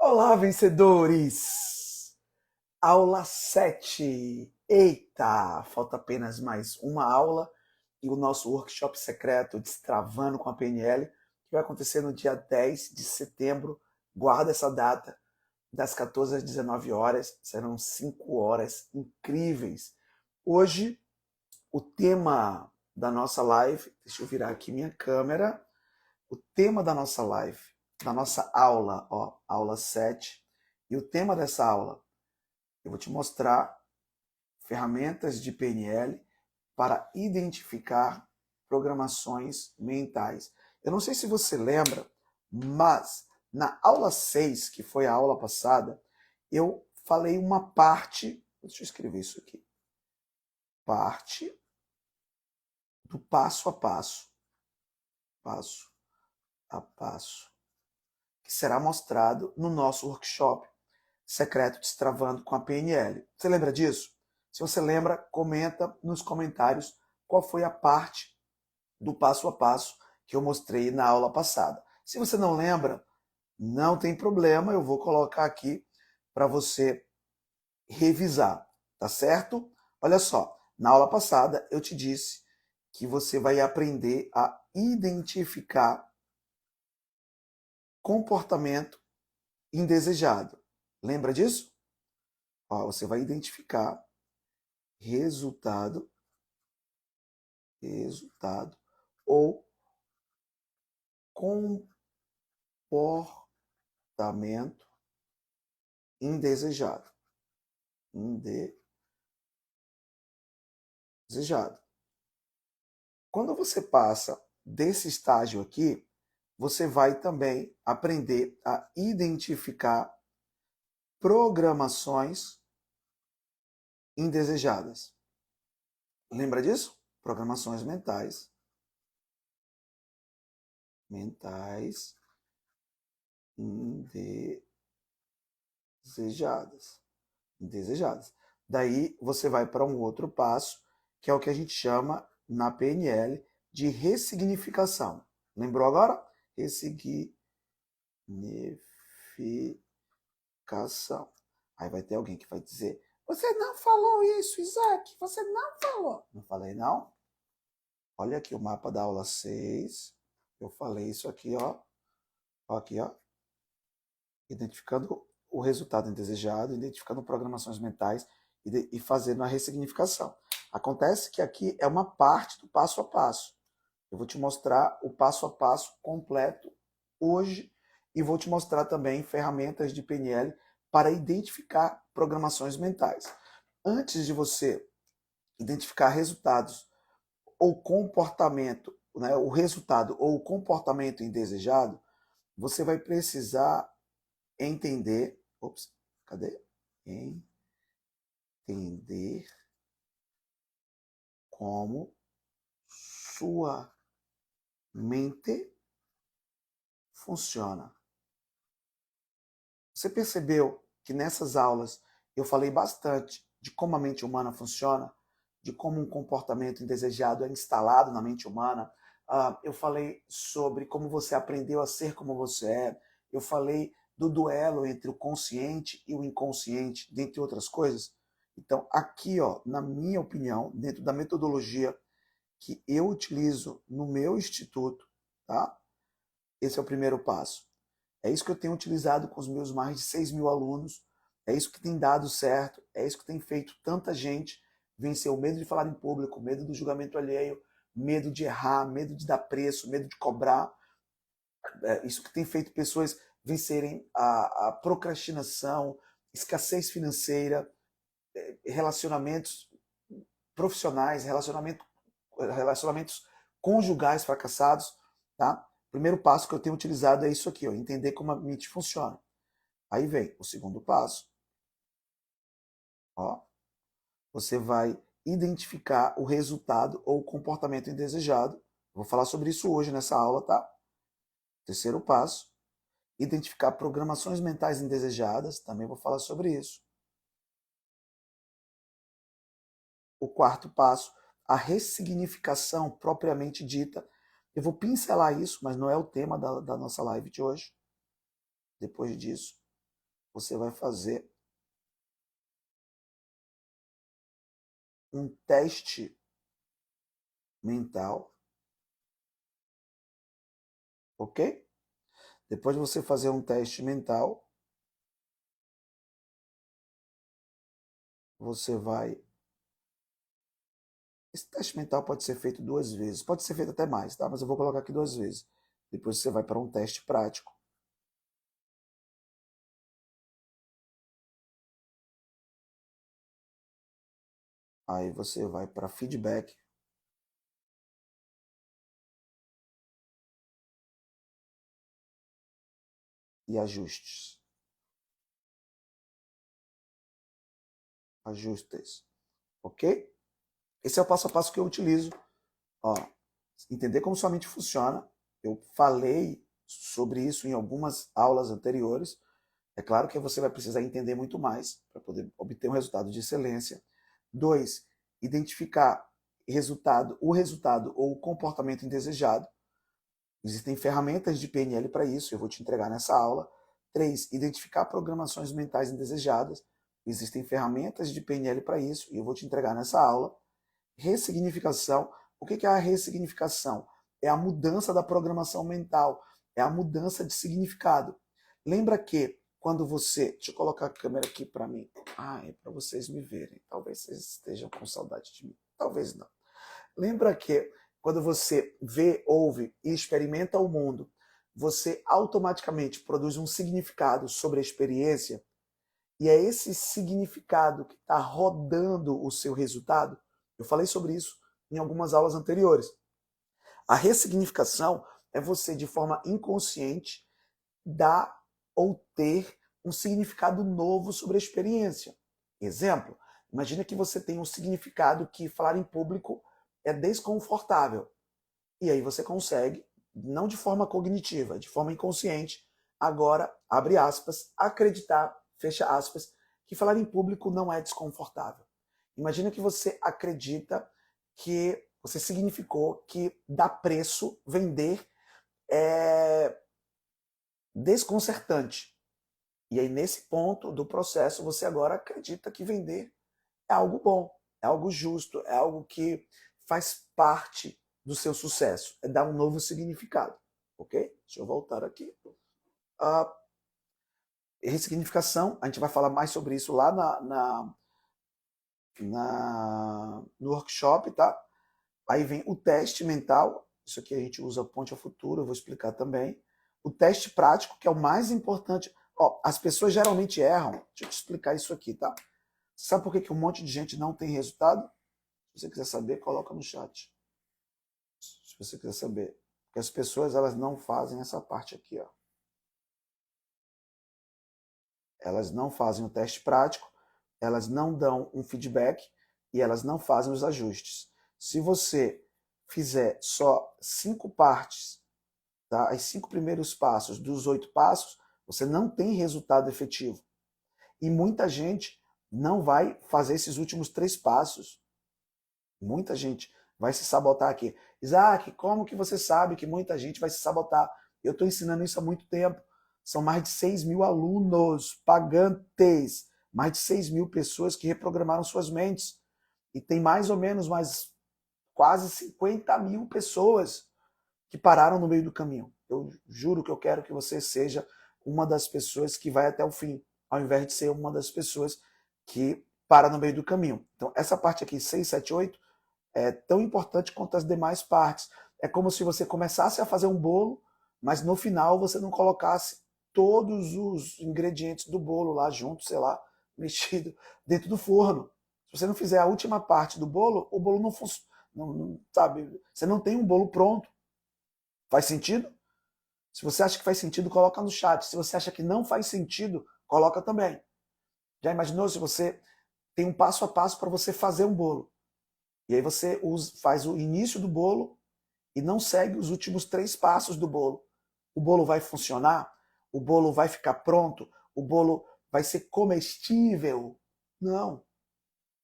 Olá, vencedores! Aula 7. Eita, falta apenas mais uma aula e o nosso workshop secreto Destravando com a PNL, que vai acontecer no dia 10 de setembro. Guarda essa data, das 14 às 19 horas. Serão 5 horas incríveis. Hoje, o tema da nossa live, deixa eu virar aqui minha câmera. O tema da nossa live, da nossa aula, aula 7, e o tema dessa aula, eu vou te mostrar ferramentas de PNL para identificar programações mentais. Eu não sei se você lembra, mas na aula 6, que foi a aula passada, eu falei uma parte, deixa eu escrever isso aqui, parte do passo a passo, que será mostrado no nosso workshop secreto Destravando com a PNL. Você lembra disso? Se você lembra, comenta nos comentários qual foi a parte do passo a passo que eu mostrei na aula passada. Se você não lembra, não tem problema, eu vou colocar aqui para você revisar, tá certo? Olha só, na aula passada eu te disse que você vai aprender a identificar comportamento indesejado. Lembra disso? Ó, você vai identificar resultado ou comportamento indesejado. Quando você passa desse estágio aqui, você vai também aprender a identificar programações indesejadas. Lembra disso? Programações mentais. Indesejadas. Daí você vai para um outro passo, que é o que a gente chama na PNL de ressignificação. Lembrou agora? Ressignificação. Aí vai ter alguém que vai dizer: você não falou isso, Isaac, você não falou. Não falei não? Olha aqui o mapa da aula 6. Eu falei isso aqui, ó. Aqui, ó. Identificando o resultado indesejado, identificando programações mentais e fazendo a ressignificação. Acontece que aqui é uma parte do passo a passo. Eu vou te mostrar o passo a passo completo hoje e vou te mostrar também ferramentas de PNL para identificar programações mentais. Antes de você identificar resultados ou comportamento, né, o resultado ou o comportamento indesejado, você vai precisar entender, entender como sua mente funciona. Você percebeu que nessas aulas eu falei bastante de como a mente humana funciona, de como um comportamento indesejado é instalado na mente humana. Eu falei sobre como você aprendeu a ser como você é. Eu falei do duelo entre o consciente e o inconsciente, dentre outras coisas. Então, aqui, ó, na minha opinião, dentro da metodologia que eu utilizo no meu instituto, tá? Esse é o primeiro passo. É isso que eu tenho utilizado com os meus mais de 6 mil alunos. É isso que tem dado certo. É isso que tem feito tanta gente vencer o medo de falar em público, medo do julgamento alheio, medo de errar, medo de dar preço, medo de cobrar. É isso que tem feito pessoas vencerem a procrastinação, escassez financeira, relacionamentos profissionais, relacionamentos conjugais fracassados, tá? O primeiro passo que eu tenho utilizado é isso aqui, ó, entender como a mente funciona. Aí vem o segundo passo. Ó, você vai identificar o resultado ou o comportamento indesejado. Vou falar sobre isso hoje nessa aula, tá? Terceiro passo, identificar programações mentais indesejadas. Também vou falar sobre isso. O quarto passo, a ressignificação propriamente dita. Eu vou pincelar isso, mas não é o tema da nossa live de hoje. Depois disso. você vai fazer um teste mental, ok? Depois de você fazer um teste mental, você vai... Esse teste mental pode ser feito 2 vezes, pode ser feito até mais, tá? Mas eu vou colocar aqui 2 vezes. Depois você vai para um teste prático. Aí você vai para feedback. E ajustes. Ajustes. Ok? Esse é o passo a passo que eu utilizo. Ó, entender como sua mente funciona. Eu falei sobre isso em algumas aulas anteriores. É claro que você vai precisar entender muito mais para poder obter um resultado de excelência. 2, identificar o resultado ou o comportamento indesejado. Existem ferramentas de PNL para isso, eu vou te entregar nessa aula. 3, identificar programações mentais indesejadas. Existem ferramentas de PNL para isso e eu vou te entregar nessa aula. Ressignificação. O que é a ressignificação? É a mudança da programação mental, é a mudança de significado. Lembra que quando você... Deixa eu colocar a câmera aqui para mim. É para vocês me verem. Talvez vocês estejam com saudade de mim. Talvez não. Lembra que quando você vê, ouve e experimenta o mundo, você automaticamente produz um significado sobre a experiência e é esse significado que está rodando o seu resultado? Eu falei sobre isso em algumas aulas anteriores. A ressignificação é você, de forma inconsciente, dar ou ter um significado novo sobre a experiência. Exemplo, imagina que você tem um significado que falar em público é desconfortável. E aí você consegue, não de forma cognitiva, de forma inconsciente, agora, abre aspas, acreditar, fecha aspas, que falar em público não é desconfortável. Imagina que você acredita que você significou que dá preço vender é desconcertante. E aí, nesse ponto do processo, você agora acredita que vender é algo bom, é algo justo, é algo que faz parte do seu sucesso, é dar um novo significado, ok? Deixa eu voltar aqui. Ressignificação, a gente vai falar mais sobre isso lá no workshop, tá? Aí vem o teste mental, isso aqui a gente usa ponte ao futuro, eu vou explicar também. O teste prático, que é o mais importante. Ó, as pessoas geralmente erram, deixa eu te explicar isso aqui, tá? Você sabe por que um monte de gente não tem resultado? Se você quiser saber, coloca no chat. Se você quiser saber. Porque as pessoas, elas não fazem essa parte aqui, ó. Elas não fazem o teste prático, elas não dão um feedback e elas não fazem os ajustes. Se você fizer só 5 partes, tá? Os 5 primeiros passos dos 8 passos, você não tem resultado efetivo. E muita gente não vai fazer esses últimos 3 passos. Muita gente vai se sabotar aqui. Isaac, como que você sabe que muita gente vai se sabotar? Eu estou ensinando isso há muito tempo. São mais de 6 mil alunos pagantes, mais de 6 mil pessoas que reprogramaram suas mentes. E tem mais ou menos mais quase 50 mil pessoas que pararam no meio do caminho. Eu juro que eu quero que você seja uma das pessoas que vai até o fim, ao invés de ser uma das pessoas que para no meio do caminho. Então, essa parte aqui, 6, 7, 8, é tão importante quanto as demais partes. É como se você começasse a fazer um bolo, mas no final você não colocasse todos os ingredientes do bolo lá junto, sei lá, mexido dentro do forno. Se você não fizer a última parte do bolo, o bolo não funciona, sabe? Você não tem um bolo pronto. Faz sentido? Se você acha que faz sentido, coloca no chat. Se você acha que não faz sentido, coloca também. Já imaginou se você tem um passo a passo para você fazer um bolo? E aí você faz o início do bolo e não segue os últimos 3 passos do bolo. O bolo vai funcionar? O bolo vai ficar pronto? O bolo vai ser comestível? Não.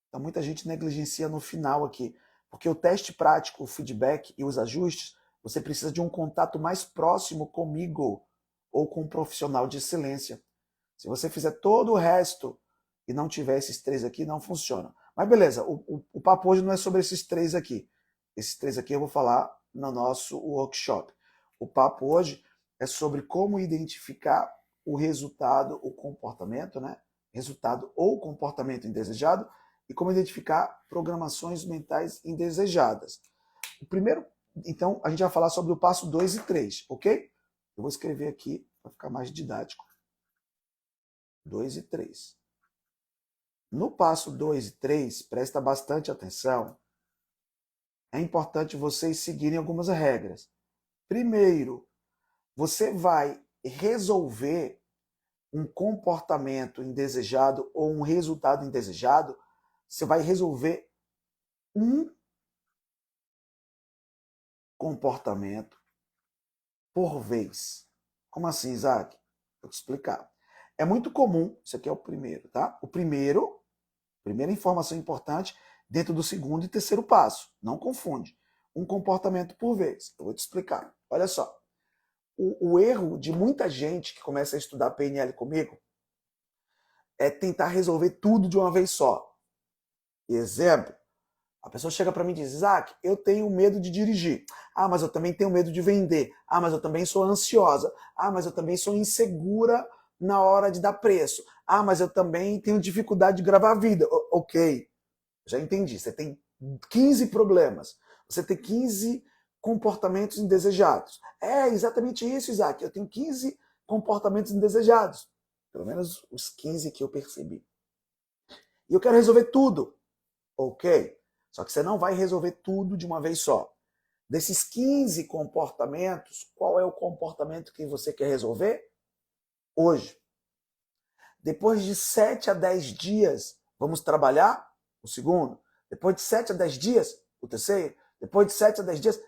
Então muita gente negligencia no final aqui. Porque o teste prático, o feedback e os ajustes, você precisa de um contato mais próximo comigo ou com um profissional de excelência. Se você fizer todo o resto e não tiver esses 3 aqui, não funciona. Mas beleza, o papo hoje não é sobre esses 3 aqui. Esses 3 aqui eu vou falar no nosso workshop. O papo hoje é sobre como identificar o resultado, o comportamento, né? Resultado ou comportamento indesejado, e como identificar programações mentais indesejadas. O primeiro, então, a gente vai falar sobre o passo 2 e 3, ok? Eu vou escrever aqui para ficar mais didático. 2 e 3. No passo 2 e 3, presta bastante atenção. É importante vocês seguirem algumas regras. Primeiro, você vai resolver um comportamento indesejado ou um resultado indesejado, você vai resolver um comportamento por vez. Como assim, Isaac? Vou te explicar. É muito comum, isso aqui é o primeiro, tá? Primeira informação importante dentro do segundo e terceiro passo. Não confunde. Um comportamento por vez. Eu vou te explicar. Olha só. O erro de muita gente que começa a estudar PNL comigo é tentar resolver tudo de uma vez só. Exemplo, a pessoa chega para mim e diz, Isaac, eu tenho medo de dirigir. Ah, mas eu também tenho medo de vender. Ah, mas eu também sou ansiosa. Ah, mas eu também sou insegura na hora de dar preço. Ah, mas eu também tenho dificuldade de gravar vídeo. Ok, já entendi. Você tem 15 problemas. Você tem 15 comportamentos indesejados. É exatamente isso, Isaac. Eu tenho 15 comportamentos indesejados. Pelo menos os 15 que eu percebi. E eu quero resolver tudo. Ok? Só que você não vai resolver tudo de uma vez só. Desses 15 comportamentos, qual é o comportamento que você quer resolver? Hoje. Depois de 7 a 10 dias, vamos trabalhar o segundo. Depois de 7 a 10 dias, o terceiro. Depois de 7 a 10 dias,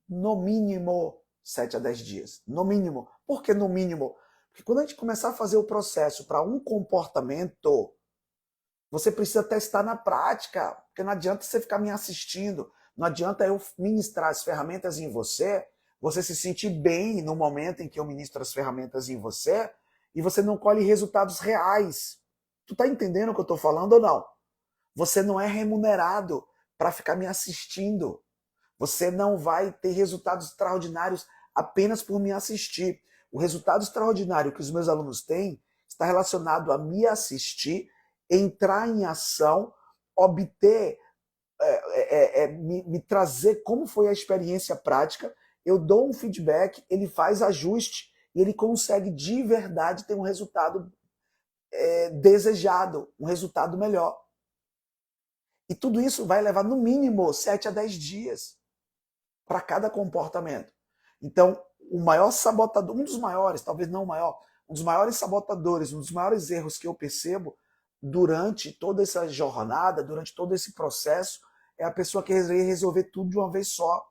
no mínimo 7 a 10 dias. No mínimo. Por que no mínimo? Porque quando a gente começar a fazer o processo para um comportamento, você precisa testar na prática, porque não adianta você ficar me assistindo, não adianta eu ministrar as ferramentas em você, você se sentir bem no momento em que eu ministro as ferramentas em você, e você não colhe resultados reais. Tu tá entendendo o que eu tô falando ou não? Você não é remunerado para ficar me assistindo. Você não vai ter resultados extraordinários apenas por me assistir. O resultado extraordinário que os meus alunos têm está relacionado a me assistir, entrar em ação, obter, me trazer como foi a experiência prática. Eu dou um feedback, ele faz ajuste e ele consegue de verdade ter um resultado desejado, um resultado melhor. E tudo isso vai levar no mínimo 7 a 10 dias para cada comportamento. Então, o maior sabotador, um dos maiores, talvez não o maior, um dos maiores sabotadores, um dos maiores erros que eu percebo durante toda essa jornada, durante todo esse processo, é a pessoa que quer resolver tudo de uma vez só.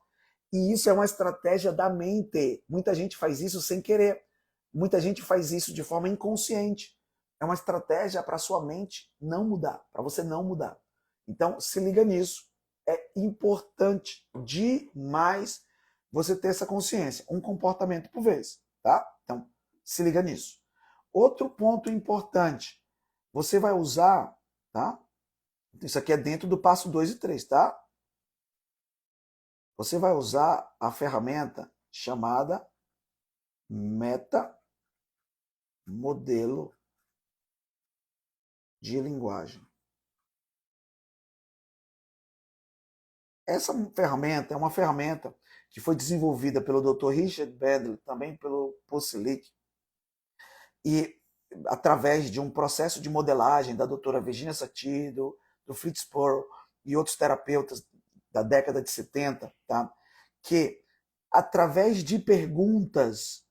E isso é uma estratégia da mente. Muita gente faz isso sem querer. Muita gente faz isso de forma inconsciente. É uma estratégia para sua mente não mudar, para você não mudar. Então, se liga nisso. É importante demais você ter essa consciência. Um comportamento por vez, tá? Então, se liga nisso. Outro ponto importante. Você vai usar, tá? Isso aqui é dentro do passo 2 e 3, tá? Você vai usar a ferramenta chamada meta modelo de linguagem. Essa ferramenta é uma ferramenta que foi desenvolvida pelo Dr. Richard Bandler, também pelo Posilic, e através de um processo de modelagem da doutora Virginia Satir, do Fritz Perls e outros terapeutas da década de 70, tá? Que através de perguntas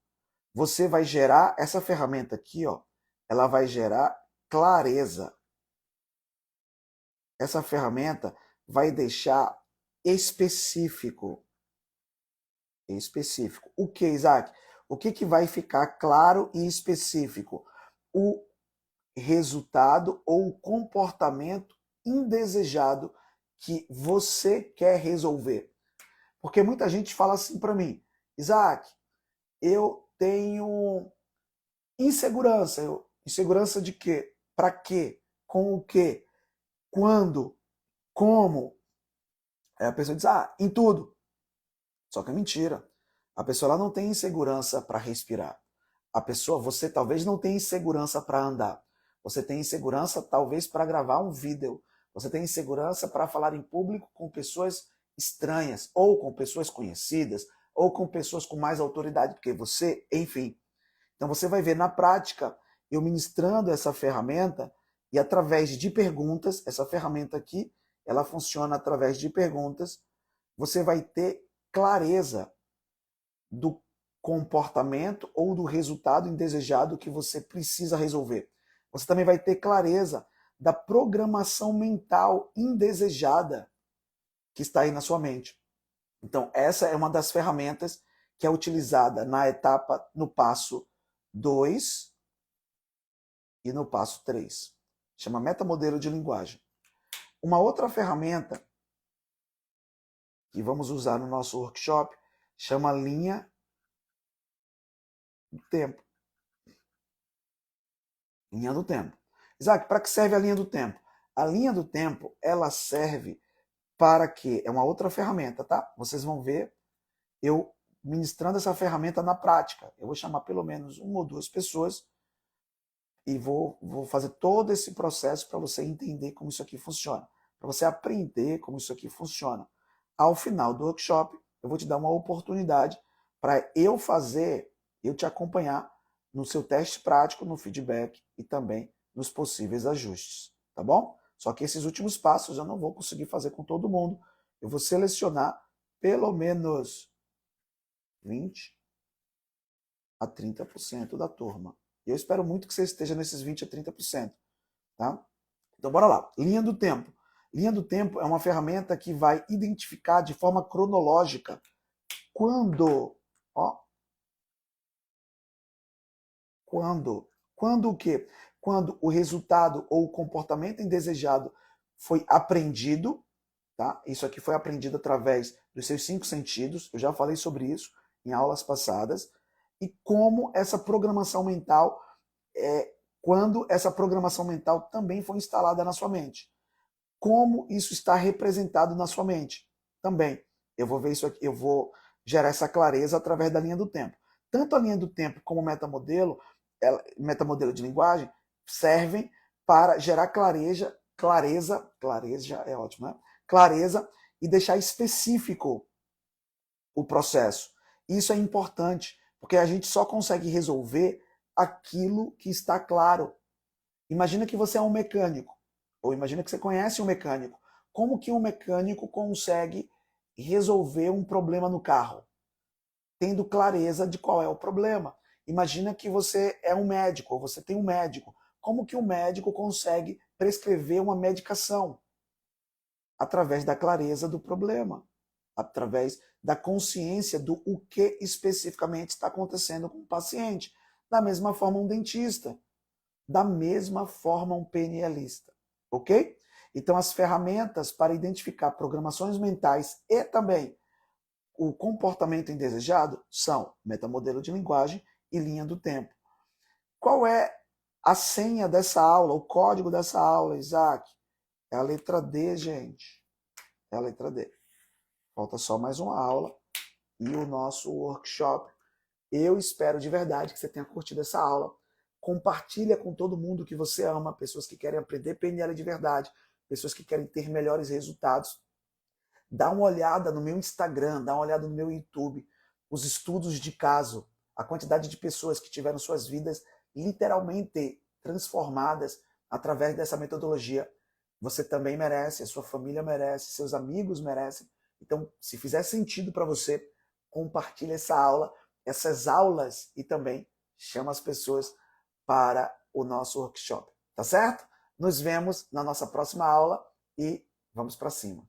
você vai gerar, essa ferramenta aqui, ó, ela vai gerar clareza. Essa ferramenta vai deixar específico. Específico. O que, Isaac? O que vai ficar claro e específico? O resultado ou o comportamento indesejado que você quer resolver. Porque muita gente fala assim para mim, Isaac, eu tenho insegurança, Insegurança de quê? Para quê? Com o quê? Quando? Como? Aí a pessoa diz, em tudo. Só que é mentira. A pessoa ela não tem insegurança para respirar. A pessoa, você talvez não tenha insegurança para andar. Você tem insegurança talvez para gravar um vídeo. Você tem insegurança para falar em público com pessoas estranhas, ou com pessoas conhecidas, ou com pessoas com mais autoridade do que você, enfim. Então você vai ver na prática, eu ministrando essa ferramenta, e através de perguntas, essa ferramenta aqui, ela funciona através de perguntas, você vai ter clareza do comportamento ou do resultado indesejado que você precisa resolver. Você também vai ter clareza da programação mental indesejada que está aí na sua mente. Então, essa é uma das ferramentas que é utilizada na etapa, no passo 2 e no passo 3. Chama metamodelo de linguagem. Uma outra ferramenta que vamos usar no nosso workshop chama linha do tempo. Linha do tempo. Isaac, para que serve a linha do tempo? A linha do tempo, ela serve para que... É uma outra ferramenta, tá? Vocês vão ver eu ministrando essa ferramenta na prática. Eu vou chamar pelo menos uma ou duas pessoas e vou fazer todo esse processo para você entender como isso aqui funciona. Para você aprender como isso aqui funciona. Ao final do workshop, eu vou te dar uma oportunidade para eu te acompanhar no seu teste prático, no feedback e também nos possíveis ajustes, tá bom? Só que esses últimos passos eu não vou conseguir fazer com todo mundo. Eu vou selecionar pelo menos 20 a 30% da turma. E eu espero muito que você esteja nesses 20 a 30%, tá? Então bora lá. Linha do tempo. Linha do tempo é uma ferramenta que vai identificar de forma cronológica quando o quê? Quando o resultado ou o comportamento indesejado foi aprendido, tá? Isso aqui foi aprendido através dos seus 5 sentidos, eu já falei sobre isso em aulas passadas, e como essa programação mental, quando essa programação mental também foi instalada na sua mente. Como isso está representado na sua mente também. Eu vou ver isso aqui, eu vou gerar essa clareza através da linha do tempo. Tanto a linha do tempo como o metamodelo de linguagem servem para gerar clareza é ótimo, né? Clareza e deixar específico o processo. Isso é importante, porque a gente só consegue resolver aquilo que está claro. Imagina que você é um mecânico, ou imagina que você conhece um mecânico. Como que um mecânico consegue resolver um problema no carro? Tendo clareza de qual é o problema. Imagina que você é um médico, ou você tem um médico. Como que um médico consegue prescrever uma medicação? Através da clareza do problema, através da consciência do o que especificamente está acontecendo com o paciente. Da mesma forma, um dentista. Da mesma forma, um PNLista. Ok? Então, as ferramentas para identificar programações mentais e também o comportamento indesejado são metamodelo de linguagem e linha do tempo. Qual é a senha dessa aula, o código dessa aula, Isaac? É a letra D, gente. É a letra D. Falta só mais uma aula e o nosso workshop. Eu espero de verdade que você tenha curtido essa aula. Compartilha com todo mundo que você ama, pessoas que querem aprender PNL de verdade, pessoas que querem ter melhores resultados. Dá uma olhada no meu Instagram, dá uma olhada no meu YouTube, os estudos de caso, a quantidade de pessoas que tiveram suas vidas literalmente transformadas através dessa metodologia. Você também merece, a sua família merece, seus amigos merecem. Então, se fizer sentido para você, compartilhe essa aula, essas aulas e também chama as pessoas para o nosso workshop. Tá certo? Nos vemos na nossa próxima aula e vamos para cima.